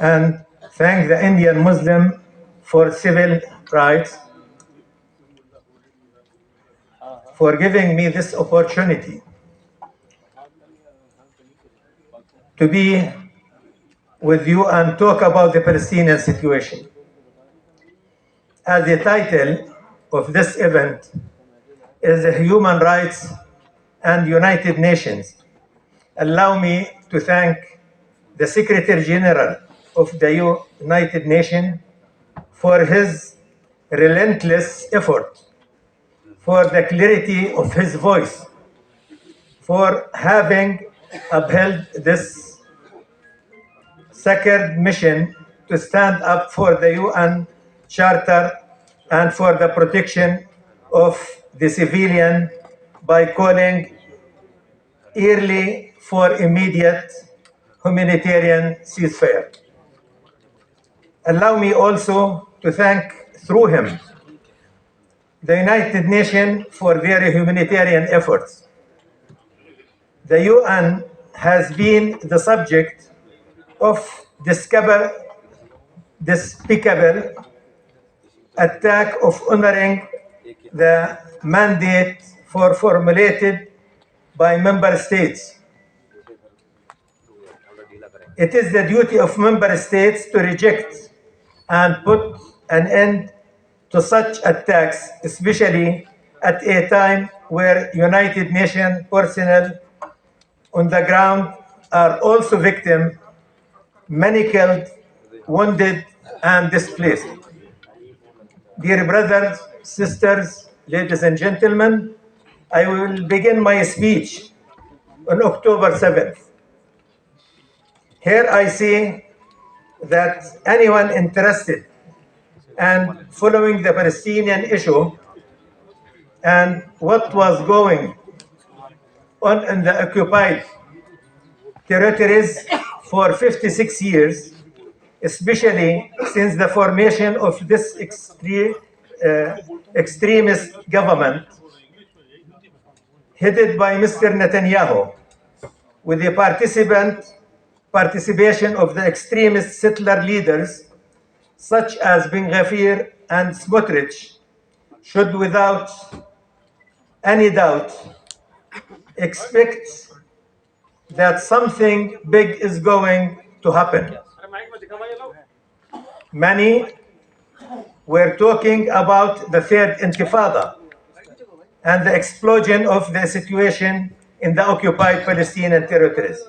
and thank the Indian Muslim for civil rights for giving me this opportunity to be with you and talk about the Palestinian situation. As the title of this event is the Human Rights and United Nations, allow me to thank the Secretary General of the United Nations for his relentless effort, for the clarity of his voice, for having upheld this sacred mission to stand up for the UN Charter and for the protection of the civilian by calling early for immediate humanitarian ceasefire. Allow me also to thank through him the United Nations for their humanitarian efforts. The UN has been the subject of despicable attack of honoring the mandate formulated by member states. It is the duty of member states to reject and put an end to such attacks, especially at a time where United Nations personnel on the ground are also victims, many killed, wounded, and displaced. Dear brothers, sisters, ladies and gentlemen, I will begin my speech on October 7th. Here I say that anyone interested and following the Palestinian issue and what was going on in the occupied territories for 56 years, especially since the formation of this extremist government headed by Mr. Netanyahu, with the participation of the extremist settler leaders such as Ben Gvir and Smotrich, should without any doubt expect that something big is going to happen. Many were talking about the third intifada and the explosion of the situation in the occupied Palestinian territories.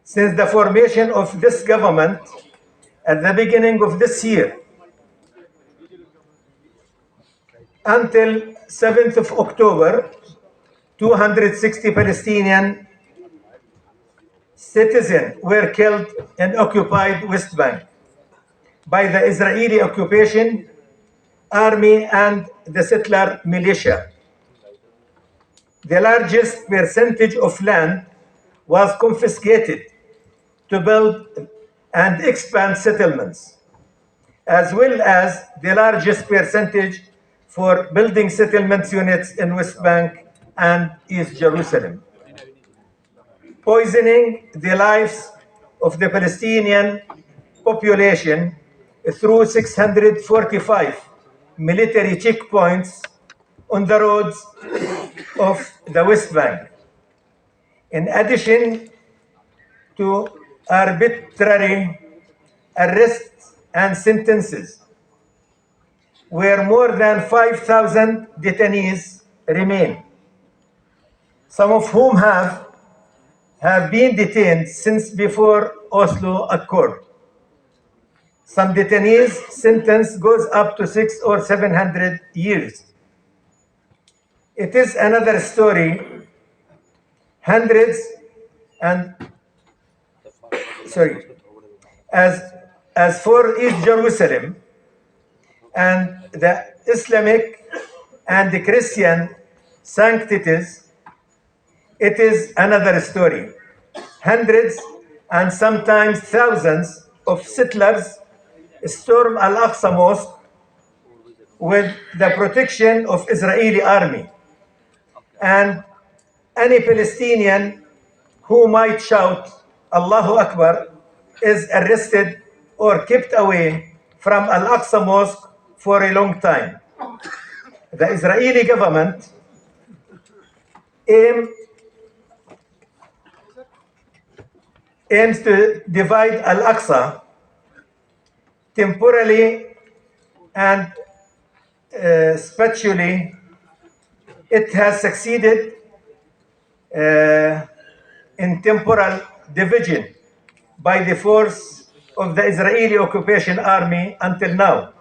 Since the formation of this government at the beginning of this year until 7th of October, 260 Palestinian citizens were killed in occupied West Bank by the Israeli occupation army and the settler militia. The largest percentage of land was confiscated to build and expand settlements, as well as the largest percentage for building settlement units in West Bank and East Jerusalem, poisoning the lives of the Palestinian population through 645 military checkpoints on the roads of the West Bank. In addition to arbitrary arrests and sentences, where more than 5,000 detainees remain, some of whom have been detained since before Oslo Accord. Some detainees' sentence goes up to 600 or 700 years. It is another story. Hundreds and as for East Jerusalem and the Islamic and the Christian sanctities, it is another story. Hundreds and sometimes thousands of settlers storm Al-Aqsa Mosque with the protection of Israeli army. And any Palestinian who might shout Allahu Akbar is arrested or kept away from Al-Aqsa Mosque for a long time. The Israeli government aims to divide Al-Aqsa temporally and spatially. It has succeeded in temporal division by the force of the Israeli occupation army until now.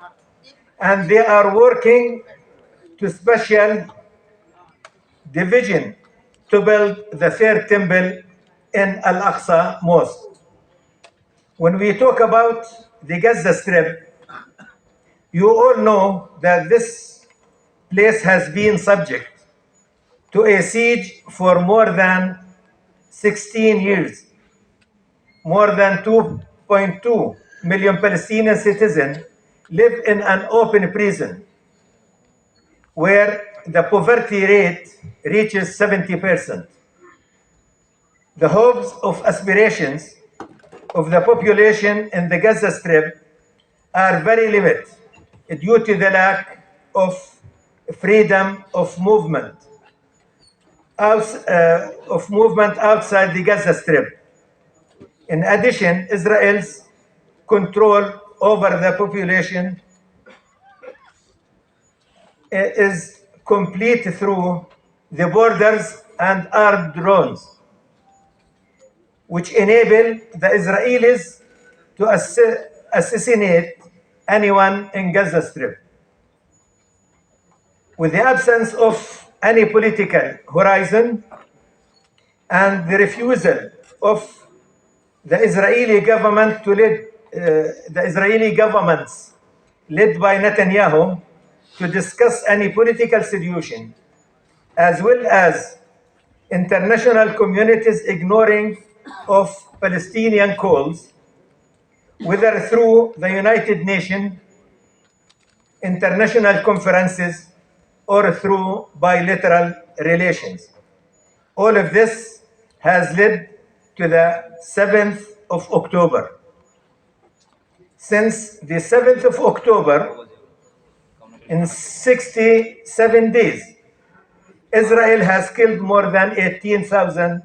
And they are working to special division to build the third temple in Al-Aqsa Mosque. When we talk about the Gaza Strip, you all know that this place has been subject to a siege for more than 16 years. More than 2.2 million Palestinian citizens live in an open prison where the poverty rate reaches 70%. The hopes of aspirations of the population in the Gaza Strip are very limited due to the lack of freedom of movement outside the Gaza Strip. In addition, Israel's control over the population is complete through the borders and armed drones, which enable the Israelis to assassinate anyone in Gaza Strip. With the absence of any political horizon and the refusal of the Israeli government to lead, the Israeli governments led by Netanyahu to discuss any political solution, as well as international communities ignoring of Palestinian calls, whether through the United Nations, international conferences, or through bilateral relations. All of this has led to the 7th of October. Since the 7th of October, in 67 days, Israel has killed more than 18,000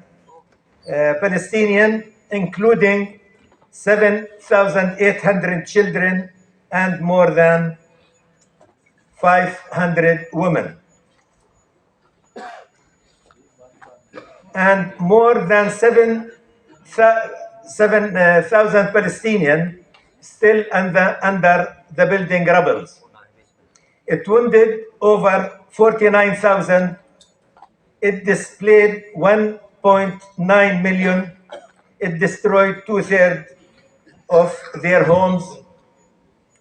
Palestinians, including 7,800 children and more than 500 women. And more than 7,000 Palestinians still under the building rubble. It wounded over 49,000. It displaced 1.9 million. It destroyed 2/3 of their homes.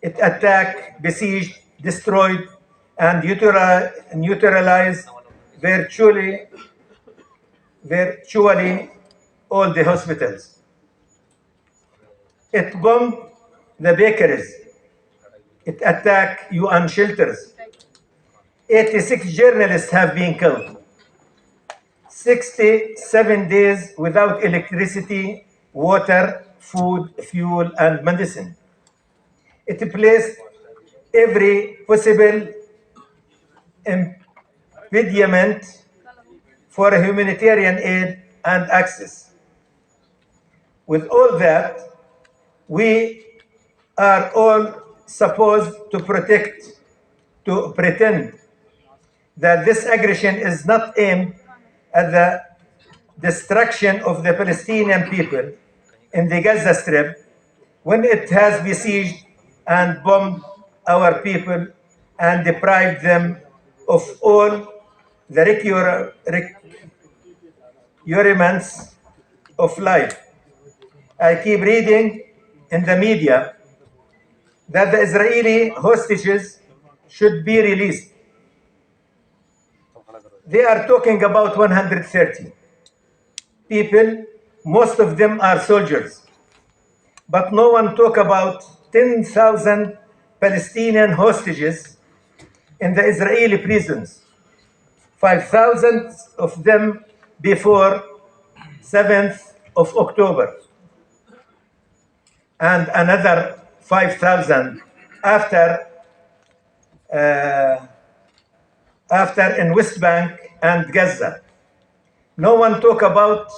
It attacked, besieged, destroyed, and neutralized virtually all the hospitals. It bombed the bakeries. It attacked UN shelters. 86 journalists have been killed. 67 days without electricity, water, food, fuel, and medicine. It placed every possible impediment for humanitarian aid and access. With all that, we are all supposed to pretend that this aggression is not aimed at the destruction of the Palestinian people in the Gaza Strip when it has besieged and bombed our people and deprived them of all the requirements of life. I keep reading in the media that the Israeli hostages should be released. They are talking about 130 people, most of them are soldiers. But no one talk about 10,000 Palestinian hostages in the Israeli prisons, 5,000 of them before 7th of October. and another 5,000 after in West Bank and Gaza. No one talk about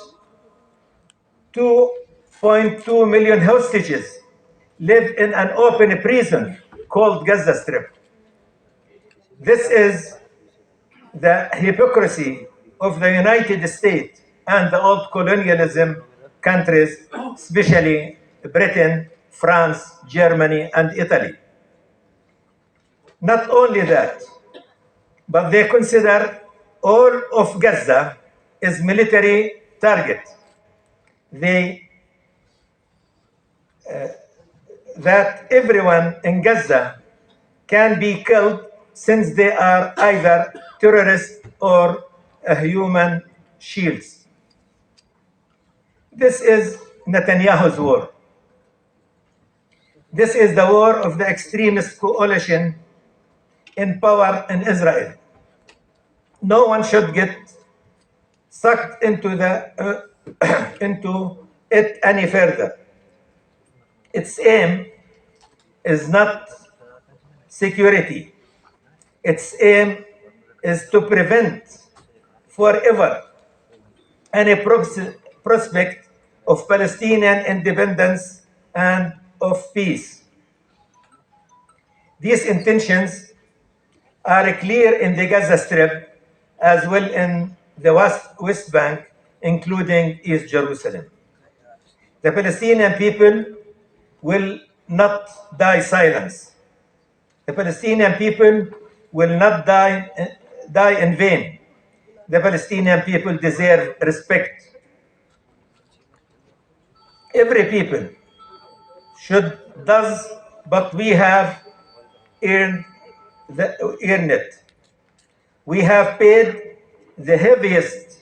2.2 million hostages live in an open prison called Gaza Strip. This is the hypocrisy of the United States and the old colonialism countries, especially Britain, France, Germany, and Italy. Not only that, but they consider all of Gaza as military target. That everyone in Gaza can be killed since they are either terrorists or human shields. This is Netanyahu's war. This is the war of the extremist coalition in power in Israel. No one should get sucked into into it any further. Its aim is not security. Its aim is to prevent forever any prospect of Palestinian independence and of peace. These intentions are clear in the Gaza Strip as well in the West Bank, including East Jerusalem. The Palestinian people will not die silence. The Palestinian people will not die in vain. The Palestinian people deserve respect. Every people does, but we have earned it. We have paid the heaviest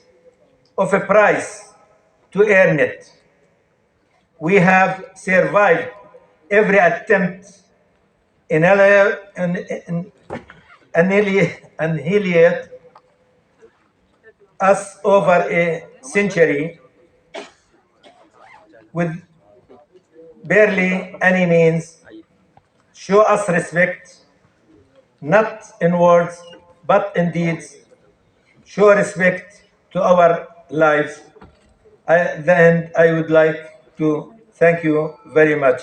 of a price to earn it. We have survived every attempt in annihilate us over a century with barely any means. Show us respect, not in words, but in deeds. Show respect to our lives. At the end, I would like to thank you very much.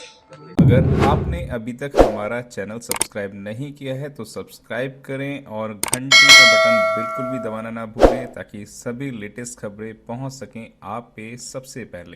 अगर आपने अभी तक हमारा channel subscribe नहीं किया है तो subscribe करें और घंटी का बटन बिल्कुल भी दबाना ना भूलें ताकि सभी लेटेस्ट खबरें पहुंच सकें आप पे सबसे पहले।